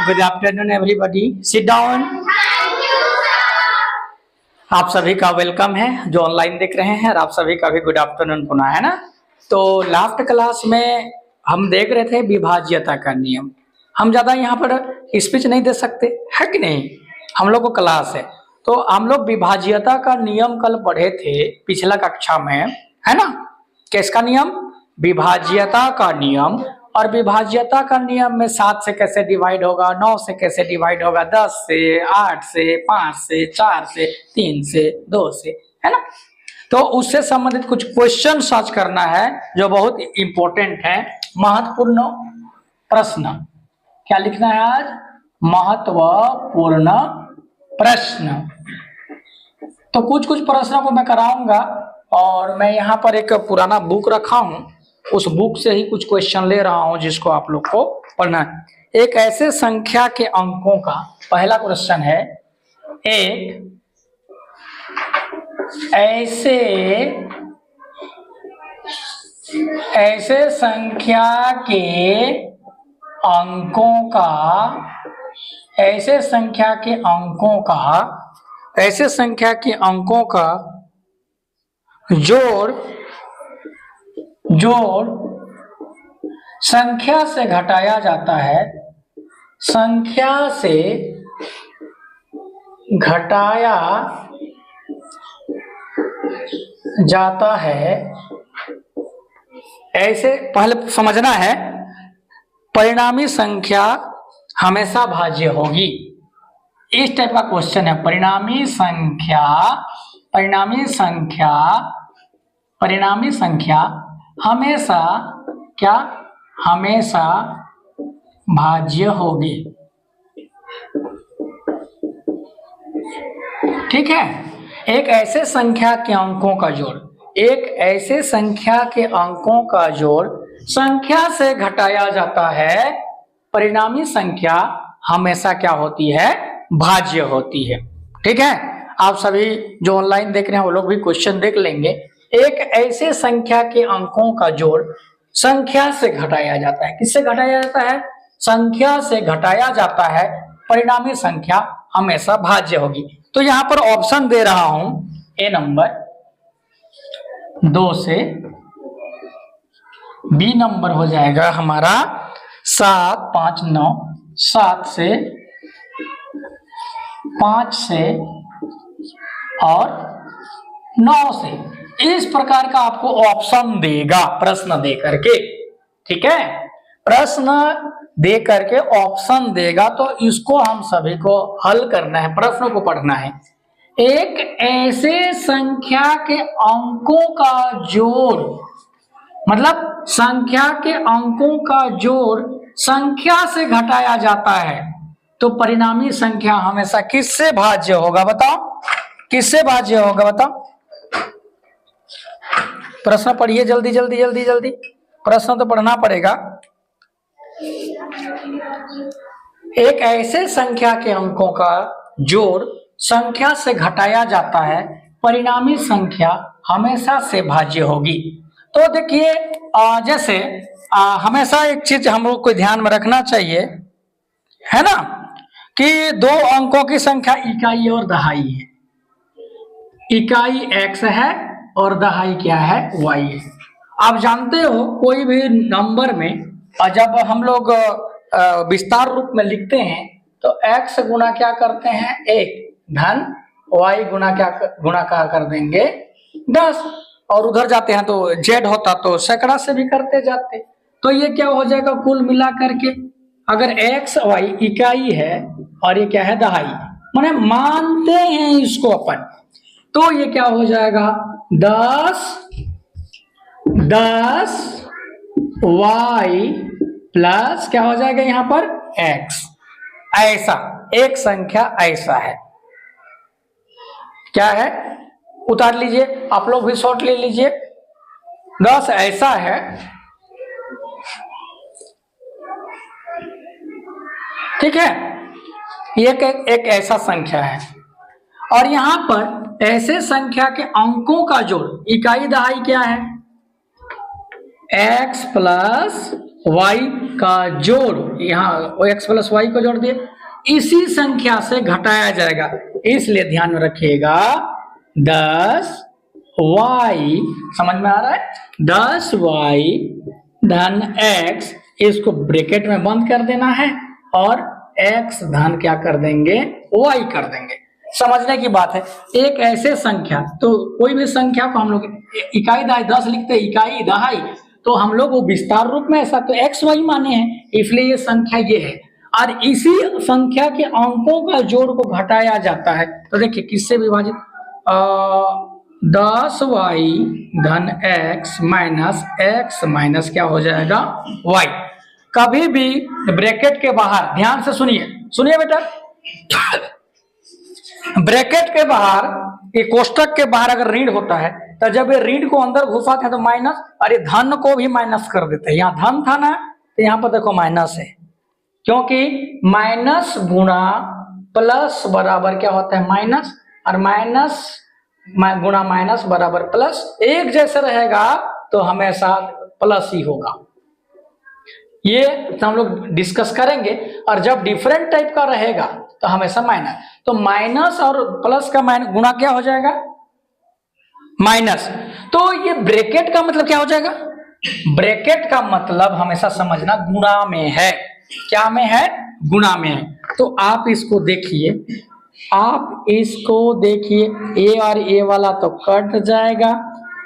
Good afternoon everybody, sit down. आप सभी का वेलकम है जो ऑनलाइन देख रहे हैं, और आप सभी का भी गुड आफ्टरनून पुनः, है ना। तो लास्ट क्लास में हम देख रहे थे विभाज्यता का नियम। हम ज्यादा यहाँ पर स्पीच नहीं दे सकते, है कि नहीं, हम लोग को क्लास है। तो हम लोग विभाज्यता का नियम कल पढ़े थे पिछला कक्षा में, है ना। किसका नियम? विभाज्यता का नियम। और विभाज्यता का नियम में 7 से कैसे डिवाइड होगा, 9 से कैसे डिवाइड होगा, 10 से, 8 से, 5 से, 4 से, 3 से, 2 से, है ना। तो उससे संबंधित कुछ क्वेश्चन सर्च करना है जो बहुत इंपॉर्टेंट है, महत्वपूर्ण प्रश्न। क्या लिखना है आज? महत्वपूर्ण प्रश्न। तो कुछ प्रश्नों को मैं कराऊंगा, और मैं यहाँ पर एक पुराना बुक रखा हूं, उस बुक से ही कुछ क्वेश्चन ले रहा हूं जिसको आप लोग को पढ़ना है। एक ऐसे संख्या के अंकों का पहला क्वेश्चन है, एक ऐसे संख्या के अंकों का ऐसे संख्या का जोड़ संख्या से घटाया जाता है, ऐसे पहले समझना है, परिणामी संख्या हमेशा भाज्य होगी। इस टाइप का क्वेश्चन है। परिणामी संख्या हमेशा भाज्य होगी। ठीक है। एक ऐसे संख्या के अंकों का जोड़ संख्या से घटाया जाता है, परिणामी संख्या हमेशा क्या होती है? भाज्य होती है। ठीक है। आप सभी जो ऑनलाइन देख रहे हैं वो लोग भी क्वेश्चन देख लेंगे। एक ऐसे संख्या के अंकों का जोड़ संख्या से घटाया जाता है। किससे घटाया जाता है? संख्या से घटाया जाता है, परिणामी संख्या हमेशा भाज्य होगी। तो यहाँ पर ऑप्शन दे रहा हूं, ए नंबर 2 से, बी नंबर हो जाएगा हमारा 7, 5, 9, 7 से, 5 से और 9 से। इस प्रकार का आपको ऑप्शन देगा प्रश्न दे करके। ठीक है। प्रश्न दे करके ऑप्शन देगा, तो इसको हम सभी को हल करना है, प्रश्न को पढ़ना है। एक ऐसे संख्या के अंकों का जोड़, मतलब संख्या के अंकों का जोड़ संख्या से घटाया जाता है, तो परिणामी संख्या हमेशा किससे भाज्य होगा? बताओ, किससे भाज्य होगा? बताओ। प्रश्न पढ़िए, जल्दी। प्रश्न तो पढ़ना पड़ेगा। एक ऐसे संख्या के अंकों का जोड़ संख्या से घटाया जाता है, परिणामी संख्या हमेशा से भाज्य होगी। तो देखिए, जैसे हमेशा एक चीज हम लोग को ध्यान में रखना चाहिए, है ना, कि 2 अंकों की संख्या इकाई और दहाई है। इकाई x है और दहाई क्या है? y है। आप जानते हो कोई भी नंबर में जब हम लोग विस्तार रूप में लिखते हैं तो x गुना क्या करते हैं? 1 धन y गुना क्या कर देंगे? 10। और उधर जाते हैं तो z होता तो सैकड़ा से भी करते जाते। तो ये क्या हो जाएगा कुल मिला करके? अगर x y इकाई है और ये क्या है? दहाई। माने मानते हैं इसको अपन, तो ये क्या हो जाएगा? 10 y प्लस क्या हो जाएगा यहाँ पर? x। ऐसा एक संख्या ऐसा है, क्या है? उतार लीजिए, आप लोग भी शॉर्ट ले लीजिए। 10 ऐसा है, ठीक है। एक ऐसा संख्या है, और यहां पर ऐसे संख्या के अंकों का जोड़, इकाई दहाई क्या है? x प्लस y का जोड़, यहाँ x प्लस वाई को जोड़ दिए, इसी संख्या से घटाया जाएगा। इसलिए ध्यान में रखिएगा 10y, समझ में आ रहा है, 10y धन x, इसको ब्रैकेट में बंद कर देना है और x धन क्या कर देंगे, y कर देंगे। समझने की बात है। एक ऐसे संख्या, तो कोई भी संख्या को हम लोग इकाई दहाई 10 लिखते हैं, इकाई दहाई, तो हम लोग वो विस्तार रूप में ऐसा तो एक्स वाई माने हैं, इसलिए ये संख्या ये है। और इसी संख्या के अंकों का जोड़ को घटाया जाता है। तो देखिए किससे विभाजित, 10y धन x माइनस क्या हो जाएगा, y। कभी भी ब्रैकेट के बाहर, ध्यान से सुनिए बेटा, ब्रैकेट के बाहर, ये कोष्टक के बाहर अगर ऋण होता है तो जब ये ऋण को अंदर घुसाते हैं तो माइनस, और ये धन को भी माइनस कर देते हैं। यहाँ धन था ना, तो यहाँ पर देखो माइनस है, क्योंकि माइनस गुणा प्लस बराबर क्या होता है, माइनस, और माइनस गुणा माइनस बराबर प्लस। एक जैसे रहेगा तो हमेशा प्लस ही होगा। ये हम लोग डिस्कस करेंगे। और जब डिफरेंट टाइप का रहेगा तो हमेशा माइनस, तो माइनस और प्लस का माइनस गुणा क्या हो जाएगा, माइनस। तो ये ब्रैकेट का मतलब क्या हो जाएगा, ब्रैकेट का मतलब हमेशा समझना गुणा में है। क्या में है, गुणा में है। तो आप इसको देखिए, ए और ए वाला तो कट जाएगा,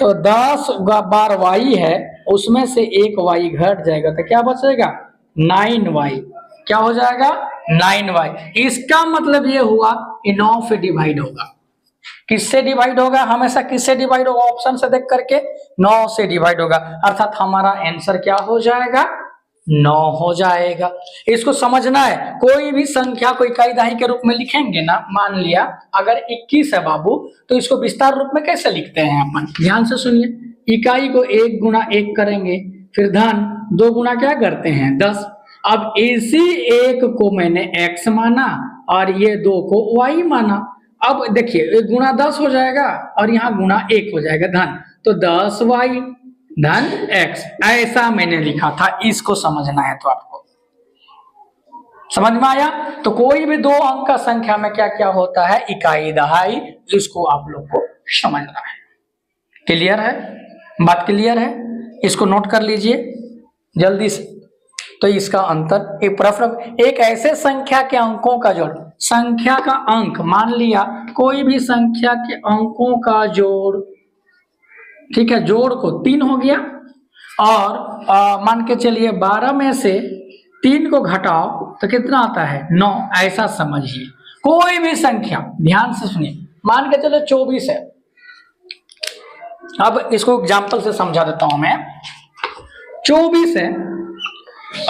तो 10 बार y है, उसमें से एक y घट जाएगा, तो क्या बचेगा, 9y। क्या हो जाएगा, 9y। इसका मतलब ये हुआ कि 9 से डिवाइड होगा। किससे डिवाइड होगा, हमेशा किससे डिवाइड होगा, ऑप्शन से देख करके 9 से डिवाइड होगा, अर्थात हमारा आंसर क्या हो जाएगा, 9 हो जाएगा। इसको समझना है। कोई भी संख्या को इकाई दहाई के रूप में लिखेंगे ना, मान लिया अगर 21 है बाबू, तो इसको विस्तार रूप में कैसे लिखते हैं अपन, ध्यान से सुनिए। इकाई को 1 गुना 1 करेंगे, फिर धन 2 गुना क्या करते हैं, 10। अब इसी 1 को मैंने x माना और ये 2 को y माना। अब देखिए 1 गुना 10 हो जाएगा और यहाँ गुना 1 हो जाएगा धन, तो 10y धन x, ऐसा मैंने लिखा था। इसको समझना है तो आपको समझ में आया। तो कोई भी 2 अंक का संख्या में क्या क्या होता है, इकाई दहाई, इसको आप लोग को समझना है। क्लियर है, बात क्लियर है, इसको नोट कर लीजिए जल्दी से। तो इसका अंतर, एक प्रश्न, एक ऐसे संख्या के अंकों का जोड़, संख्या का अंक, मान लिया कोई भी संख्या के अंकों का जोड़, ठीक है, जोड़ को 3 हो गया, और मान के चलिए 12 में से 3 को घटाओ तो कितना आता है, 9। ऐसा समझिए कोई भी संख्या, ध्यान से सुनिए, मान के चलो 24 है। अब इसको एग्जाम्पल से समझा देता हूं मैं। 24 है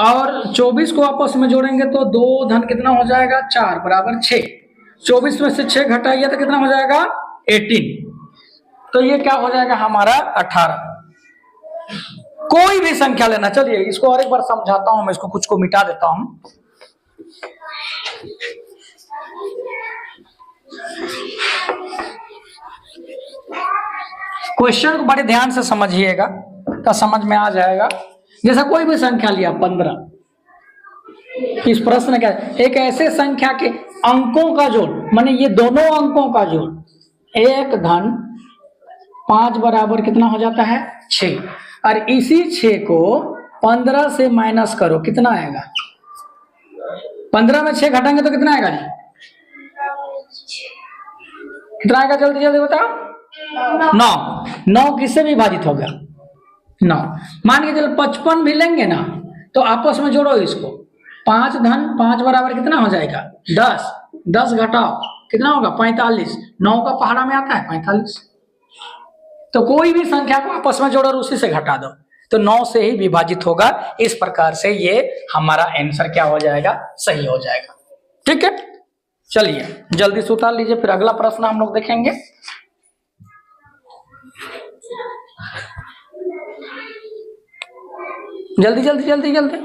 और 24 को आपस में जोड़ेंगे तो 2 धन कितना हो जाएगा, 4 बराबर 6। 24 में से 6 घटाइए तो कितना हो जाएगा, 18। तो ये क्या हो जाएगा हमारा, 18। कोई भी संख्या लेना, चलिए इसको और एक बार समझाता हूं मैं, इसको कुछ को मिटा देता हूं। क्वेश्चन को बड़े ध्यान से समझिएगा तो समझ में आ जाएगा। जैसा कोई भी संख्या लिया 15, इस प्रश्न क्या है, एक ऐसे संख्या के अंकों का जोड़, माने ये दोनों अंकों का जोड़, 1 धन 5 बराबर कितना हो जाता है, 6। और इसी 6 को 15 से माइनस करो, कितना आएगा, 15 में 6 घटाएंगे तो कितना आएगा जी, कितना आएगा, जल्दी जल्दी बताओ, 9। 9 किससे विभाजित होगा, 9। मान के चलो 55 भी लेंगे ना, तो आपस में जोड़ो इसको, 5 धन 5 बराबर कितना हो जाएगा, 10। 10 घटाओ कितना होगा, 45। 9 का पहाड़ा में आता है 45। तो कोई भी संख्या को आपस में जोड़ो और उसी से घटा दो तो 9 से ही विभाजित होगा। इस प्रकार से ये हमारा आंसर क्या हो जाएगा, सही हो जाएगा। ठीक है, चलिए जल्दी से उतार लीजिए, फिर अगला प्रश्न हम लोग देखेंगे। जल्दी जल्दी जल्दी जल्दी,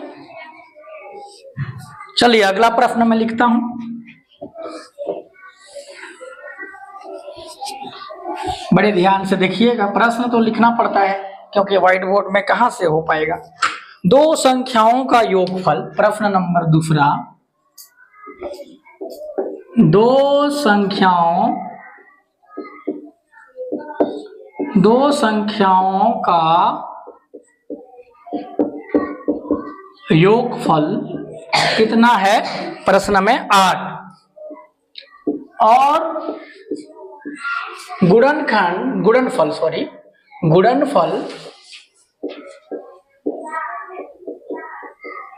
चलिए अगला प्रश्न मैं लिखता हूं। बड़े ध्यान से देखिएगा, प्रश्न तो लिखना पड़ता है क्योंकि व्हाइट बोर्ड में कहां से हो पाएगा। दो संख्याओं का योगफल, प्रश्न नंबर दूसरा, दो संख्याओं का योगफल कितना है, प्रश्न में 8, और गुणनफल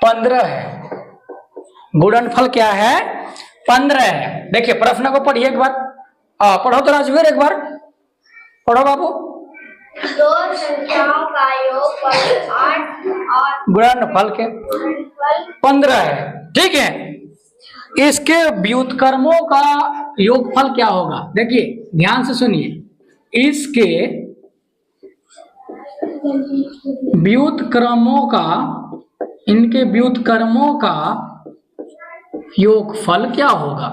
15 है। गुणनफल क्या है, 15 है। देखिए प्रश्न को पढ़िए एक बार, पढ़ो तो राजवीर, एक बार पढ़ो बाबू। दो संख्याओं का योगफल 8 और गुणनफल के 15 है। ठीक है, इसके व्युत्क्रमों का योगफल क्या होगा, देखिए ध्यान से सुनिए, इसके इनके व्युत्क्रमों का योगफल क्या होगा,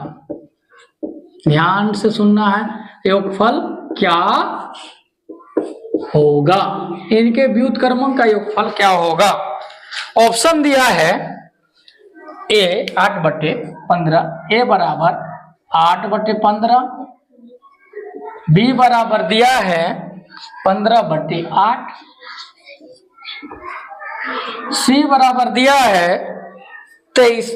ध्यान से सुनना है, योगफल क्या होगा, इनके व्युत्क्रमों का योगफल क्या होगा। ऑप्शन दिया है ए 8/15, ए बराबर 8/15, बी बराबर दिया है 15/8, सी बराबर दिया है 23,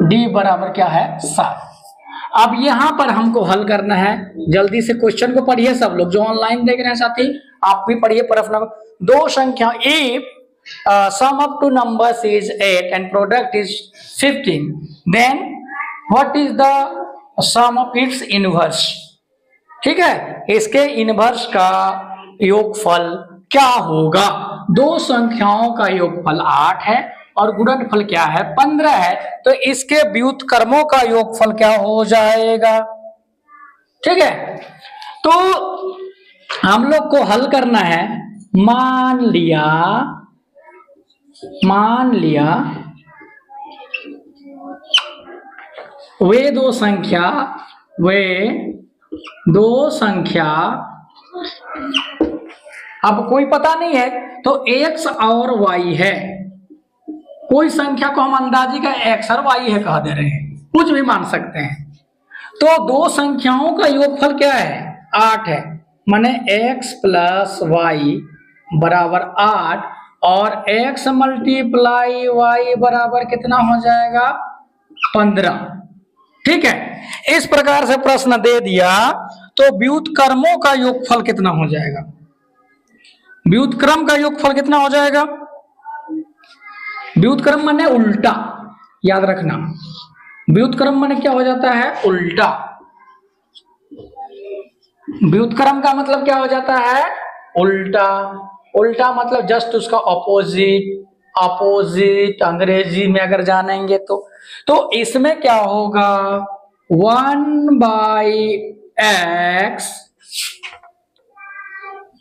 डी बराबर क्या है 7। अब यहां पर हमको हल करना है, जल्दी से क्वेश्चन को पढ़िए सब लोग, जो ऑनलाइन देख रहे हैं साथी आप भी पढ़िए। प्रश्न, दो संख्या, if sum of two numbers is 8 and product is 15, then what is the sum of its inverse। ठीक है, इसके इनवर्स का योगफल क्या होगा। दो संख्याओं का योगफल 8 है और गुणनफल क्या है 15 है, तो इसके व्युत्क्रमों का योगफल क्या हो जाएगा। ठीक है, तो हम लोग को हल करना है, मान लिया वे दो संख्या अब कोई पता नहीं है तो x और y है, कोई संख्या को हम अंदाजी का x और y है कह दे रहे हैं, कुछ भी मान सकते हैं। तो दो संख्याओं का योगफल क्या है 8 है, माने x प्लस y बराबर 8 और x मल्टीप्लाई y बराबर कितना हो जाएगा 15। ठीक है, इस प्रकार से प्रश्न दे दिया तो व्युत्क्रमों का योगफल कितना हो जाएगा, व्युत्क्रम का योगफल कितना हो जाएगा। व्युत्क्रम माने उल्टा, याद रखना, व्युत्क्रम माने क्या हो जाता है उल्टा। व्युत्क्रम का मतलब क्या हो जाता है उल्टा, उल्टा मतलब जस्ट उसका अपोजिट अंग्रेजी में अगर जानेंगे तो इसमें क्या होगा 1/x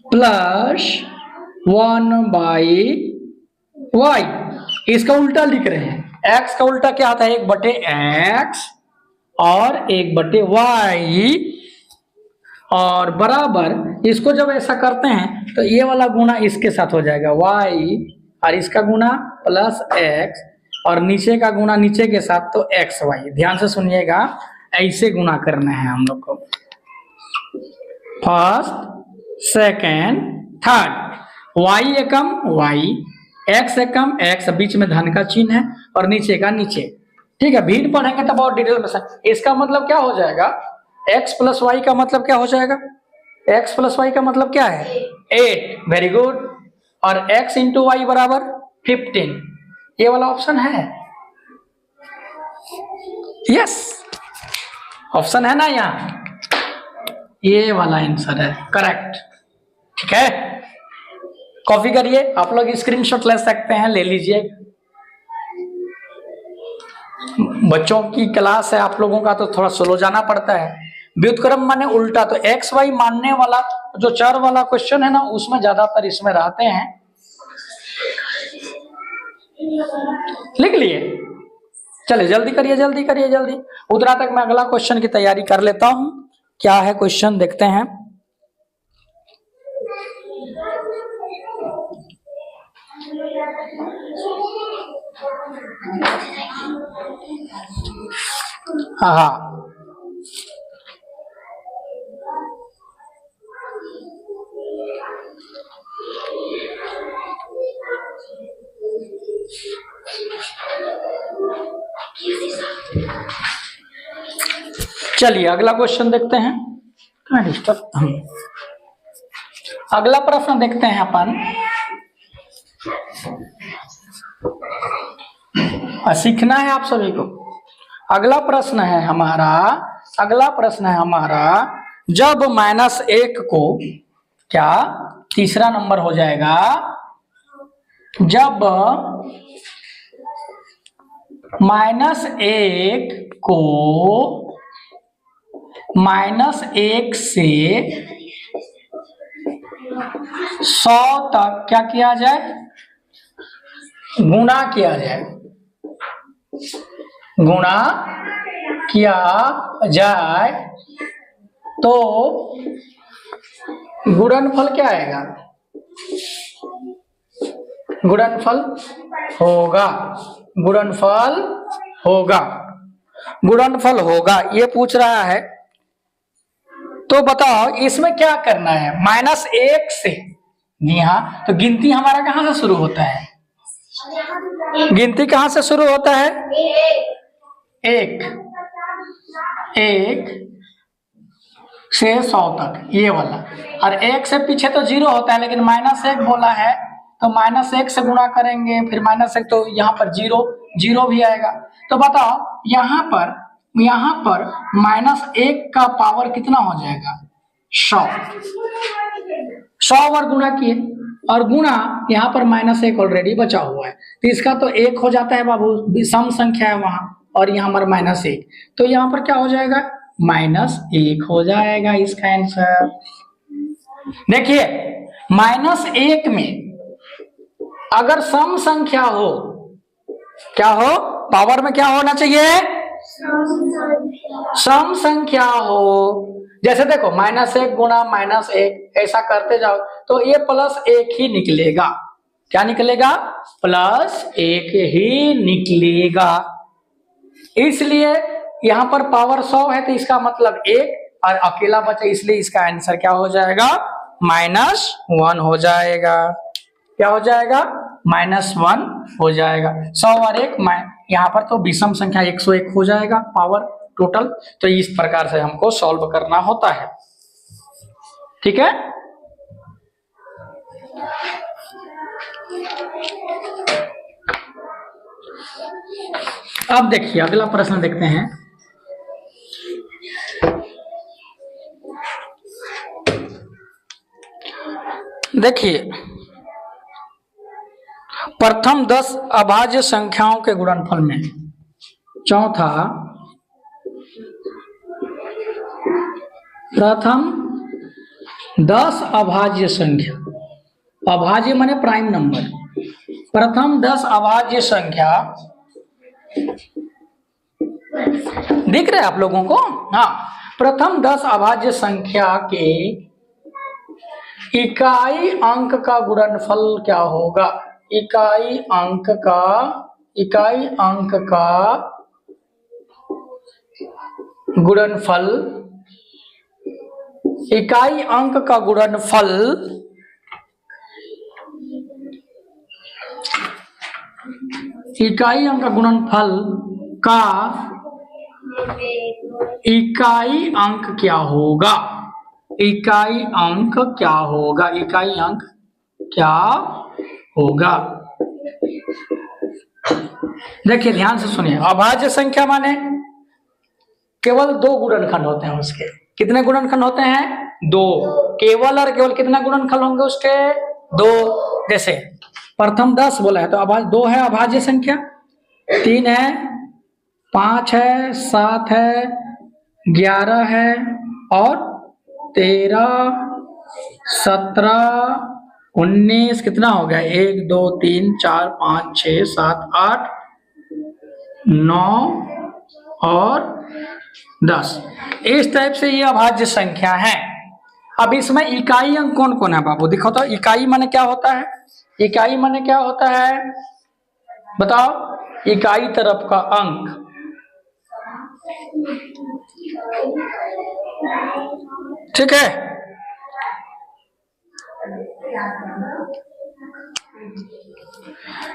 प्लस 1/y, इसका उल्टा लिख रहे हैं। x का उल्टा क्या आता है 1/x और 1/y, और बराबर इसको जब ऐसा करते हैं तो ये वाला गुना इसके साथ हो जाएगा y और इसका गुना प्लस x और नीचे का गुना नीचे के साथ तो xy। ध्यान से सुनिएगा, ऐसे गुना करना है हम लोग को, फर्स्ट सेकेंड थर्ड, y एकम y, x एकम x, बीच में धन का चिन्ह है और नीचे का नीचे। ठीक है, भिन्न पढ़ेंगे तब और डिटेल में। इसका मतलब क्या हो जाएगा x प्लस वाई का मतलब क्या हो जाएगा, x प्लस वाई का मतलब क्या है 8, वेरी गुड, और x इंटू वाई बराबर 15, ये वाला ऑप्शन है, यस ऑप्शन है ना यहाँ, ये वाला आंसर है करेक्ट। ठीक है, कॉपी करिए, आप लोग स्क्रीनशॉट ले सकते हैं, ले लीजिए, बच्चों की क्लास है आप लोगों का तो थोड़ा स्लो जाना पड़ता है। व्युत्क्रम माने उल्टा, तो एक्स वाई मानने वाला जो चर वाला क्वेश्चन है ना उसमें ज्यादातर इसमें रहते हैं, लिख लिए। चलिए जल्दी करिए जल्दी करिए जल्दी, उतना तक मैं अगला क्वेश्चन की तैयारी कर लेता हूं। क्या है क्वेश्चन देखते हैं। हाँ, चलिए अगला क्वेश्चन देखते हैं। अगला प्रश्न देखते हैं अपन। सीखना है आप सभी को। अगला प्रश्न है हमारा जब -1 को, क्या तीसरा नंबर हो जाएगा, जब -1 को -1 से 100 तक क्या किया जाए, गुणा किया जाए, गुणा किया जाए तो गुणनफल क्या आएगा, गुणनफल होगा, गुणनफल होगा ये पूछ रहा है। तो बताओ इसमें क्या करना है, -1 से, जी हाँ, तो गिनती हमारा कहां से शुरू होता है, गिनती कहां से शुरू होता है, एक से 100 तक ये वाला, और 1 से पीछे तो 0 होता है, लेकिन -1 बोला है तो -1 से गुणा करेंगे, फिर -1 तो यहाँ पर 0 भी आएगा। तो बताओ यहाँ पर -1 का पावर कितना हो जाएगा, 100 बार गुणा किए, और गुणा यहाँ पर -1 ऑलरेडी बचा हुआ है, तो इसका तो 1 हो जाता है बाबू, सम संख्या है वहां, और यहाँ पर -1, तो यहाँ पर क्या हो जाएगा, -1 हो जाएगा इसका आंसर। देखिए -1 में अगर सम संख्या हो, क्या हो, पावर में क्या होना चाहिए, सम संख्या हो। जैसे देखो -1 गुणा -1 ऐसा करते जाओ तो ये +1 ही निकलेगा, क्या निकलेगा, +1 ही निकलेगा। इसलिए यहाँ पर पावर 100 है तो इसका मतलब 1 और अकेला बचा, इसलिए इसका आंसर क्या हो जाएगा, -1 हो जाएगा। क्या हो जाएगा, -1 हो जाएगा। 100 और 1 यहाँ पर तो विषम संख्या 101 हो जाएगा पावर टोटल। तो इस प्रकार से हमको सॉल्व करना होता है, ठीक है। अब देखिए अगला प्रश्न देखते हैं। देखिए प्रथम 10 अभाज्य संख्याओं के गुणनफल में, चौथा प्रथम 10 अभाज्य संख्या, अभाज्य माने प्राइम नंबर, प्रथम 10 अभाज्य संख्या दिख रहे आप लोगों को, हाँ, प्रथम 10 अभाज्य संख्या के इकाई अंक का गुणनफल क्या होगा, इकाई अंक का गुणनफल, इकाई अंक का गुणनफल इकाई अंक का गुणनफल का इकाई अंक क्या होगा, इकाई अंक क्या होगा, इकाई अंक क्या होगा। देखिए ध्यान से सुनिए, अभाज्य संख्या माने केवल 2 गुणनखंड होते हैं उसके, कितने गुणनखंड होते हैं, 2, केवल और केवल कितने गुणनखंड होंगे उसके, 2। जैसे प्रथम 10 बोला है तो अभाज्य 2 है, अभाज्य संख्या 3 है, 5 है, 7 है, 11 है और 13, 17, 19, कितना हो गया, 1 2 3 4 5 6 7 8 9 और 10। इस टाइप से ये अभाज्य संख्या है। अब इसमें इकाई अंक कौन कौन है बाबू, दिखो तो, इकाई माने क्या होता है, इकाई माने क्या होता है बताओ? इकाई तरफ का अंक। ठीक है,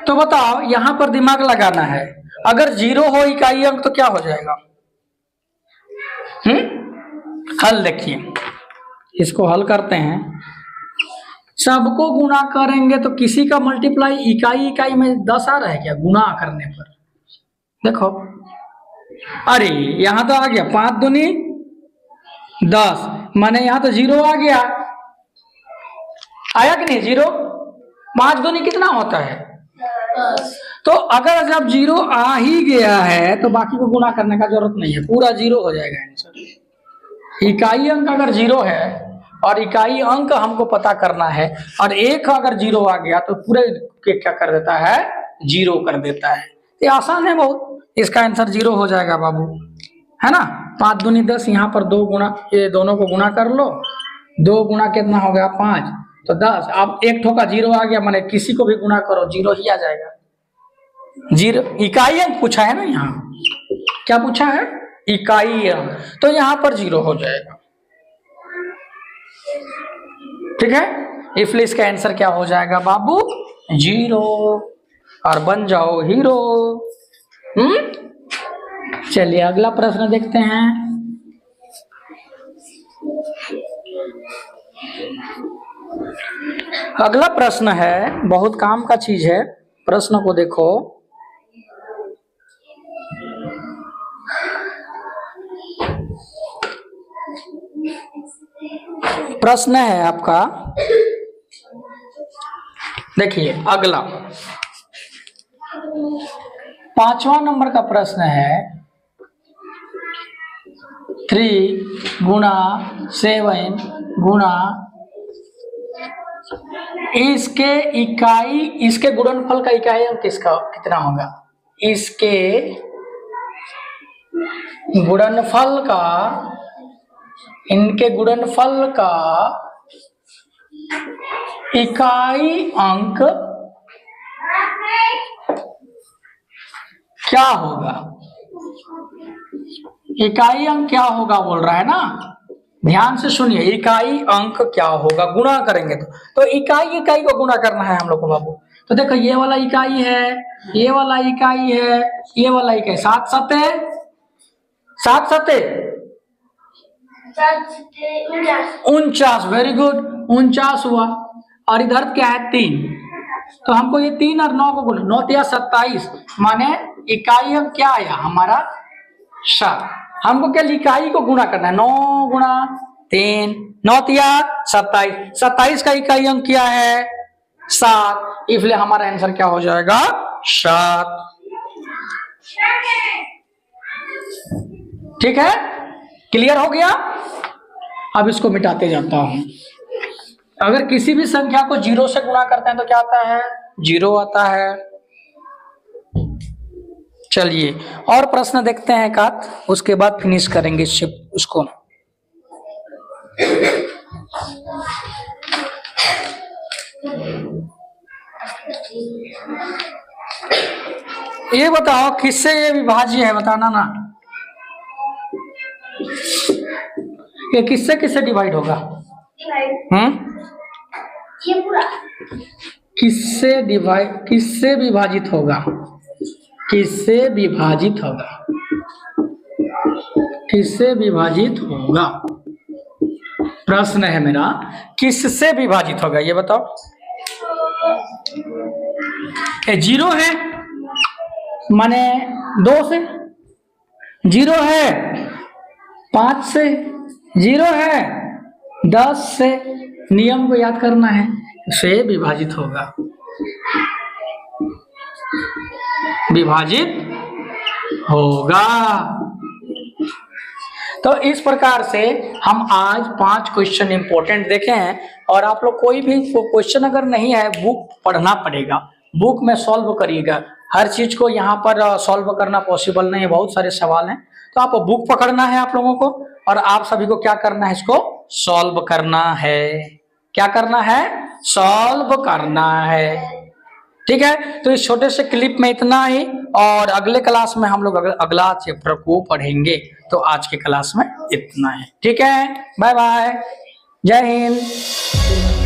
तो बताओ यहां पर दिमाग लगाना है। अगर 0 हो इकाई अंक तो क्या हो जाएगा? हल देखिए, इसको हल करते हैं। सबको गुणा करेंगे तो किसी का मल्टीप्लाई इकाई इकाई में 10 आ रहा है क्या गुणा करने पर? देखो, अरे यहां तो आ गया 5 दूनी 10, माने यहां तो 0 आ गया, आया कि नहीं 0? 5 दूनी कितना होता है? 10। तो अगर जब 0 आ ही गया है तो बाकी को गुणा करने का जरूरत नहीं है, पूरा 0 हो जाएगा आंसर। इकाई अंक अगर 0 है और इकाई अंक हमको पता करना है, और एक अगर 0 आ गया तो पूरे के क्या कर देता है? 0 कर देता है। ये आसान है बहुत, इसका आंसर 0 हो जाएगा बाबू, है ना। 5 दूनी 10, यहाँ पर 2 गुना, ये दोनों को गुणा कर लो, 2 गुना कितना हो गया 5, तो 10। अब एक ठोका 0 आ गया, माने किसी को भी गुणा करो 0 ही आ जाएगा। 0 इकाई अंक पूछा है ना, यहाँ क्या पूछा है? इकाई अंक, तो यहाँ पर 0 हो जाएगा। ठीक है, इसलिए इसका आंसर क्या हो जाएगा बाबू? 0, और बन जाओ हीरो। चलिए अगला प्रश्न देखते हैं। अगला प्रश्न है, बहुत काम का चीज है, प्रश्न को देखो। प्रश्न है आपका, देखिए अगला 5वां नंबर का प्रश्न है। 3 गुणा 7 गुणा इसके इकाई, इसके गुणनफल का इकाई अंक किसका कितना होगा? इसके गुणनफल का, इनके गुणनफल का इकाई अंक क्या होगा? इकाई अंक क्या होगा बोल रहा है ना, ध्यान से सुनिए। इकाई अंक क्या होगा गुणा करेंगे तो इकाई इकाई को गुणा करना है हम लोग को बाबू। तो देखो ये वाला इकाई है, ये वाला इकाई है, ये वाला इकाई, 7 सते 7 सते 49, वेरी गुड, 49 हुआ। और इधर क्या है 3, तो हमको ये 3 और 9 को गुणा, 9 या 27, माने इकाई अंक क्या आया हमारा? 7। हमको क्या इकाई को गुणा करना है, 9 गुणा 3, 9 या 27, 27 का इकाई अंक क्या है? 7, इसलिए हमारा आंसर क्या हो जाएगा? 7। ठीक है, क्लियर हो गया। अब इसको मिटाते जाता हूं। अगर किसी भी संख्या को 0 से गुणा करते हैं तो क्या आता है? 0 आता है। चलिए और प्रश्न देखते हैं का, उसके बाद फिनिश करेंगे उसको। ये बताओ किससे ये विभाज्य है, बताना ना। ये किससे किससे डिवाइड होगा? ये पूरा किससे डिवाइड, किससे विभाजित होगा? किससे विभाजित होगा? किससे विभाजित होगा? प्रश्न है मेरा, किससे विभाजित होगा ये बताओ। ये 0 है माने 2 से, 0 है 5 से, 0 है 10 से, नियम को याद करना है, से विभाजित होगा, विभाजित होगा। तो इस प्रकार से हम आज 5 क्वेश्चन इंपॉर्टेंट देखे हैं। और आप लोग कोई भी क्वेश्चन अगर नहीं है, बुक पढ़ना पड़ेगा, बुक में सॉल्व करिएगा। हर चीज को यहाँ पर सॉल्व करना पॉसिबल नहीं है, बहुत सारे सवाल हैं, तो आप बुक पकड़ना है आप लोगों को, और आप सभी को क्या करना है, इसको सॉल्व करना है। क्या करना है? सॉल्व करना है। ठीक है, तो इस छोटे से क्लिप में इतना ही, और अगले क्लास में हम लोग अगला चैप्टर को पढ़ेंगे। तो आज के क्लास में इतना है, ठीक है, बाय बाय, जय हिंद।